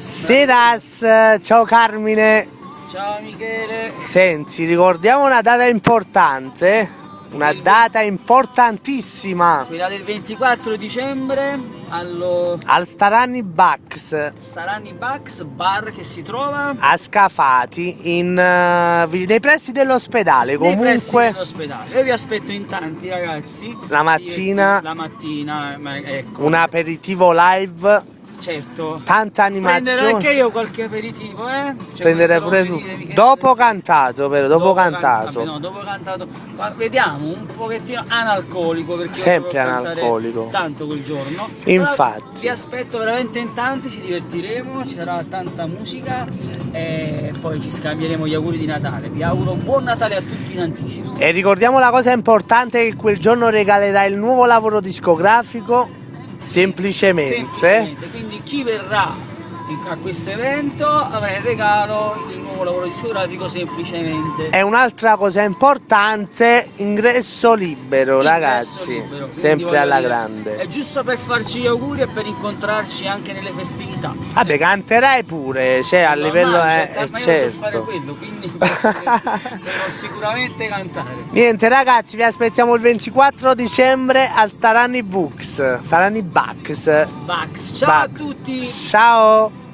Seras, ciao Carmine. Ciao Michele. Senti, ricordiamo una data importante, una data importantissima. Quella del 24 dicembre al Starani Bucks bar che si trova a Scafati nei pressi dell'ospedale. nei Comunque pressi dell'ospedale. Io vi aspetto in tanti, ragazzi. La mattina, ecco. un aperitivo live. Certo. Tanta animazione. Prenderò anche io qualche aperitivo, Prendere pure tu. Dopo cantato, però, dopo cantato. No, dopo cantato. Ma vediamo, un pochettino analcolico, perché sempre analcolico. Tanto quel giorno. Infatti. Allora, vi aspetto veramente in tanti, ci divertiremo, ci sarà tanta musica e poi ci scambieremo gli auguri di Natale. Vi auguro un buon Natale a tutti in anticipo. E ricordiamo la cosa importante, che quel giorno regalerà il nuovo lavoro discografico. Semplicemente. Quindi chi verrà a questo evento avrà in regalo il nuovo lavoro discografico Semplicemente. E un'altra cosa importante, ingresso libero, ragazzi, libero, sempre alla grande. È giusto per farci gli auguri e per incontrarci anche nelle festività. Vabbè, canterai pure, cioè a livello ma certo. io so fare quello, quindi devo sicuramente cantare. Niente ragazzi, vi aspettiamo il 24 dicembre al Starani Bucks. Ciao a tutti! Ciao!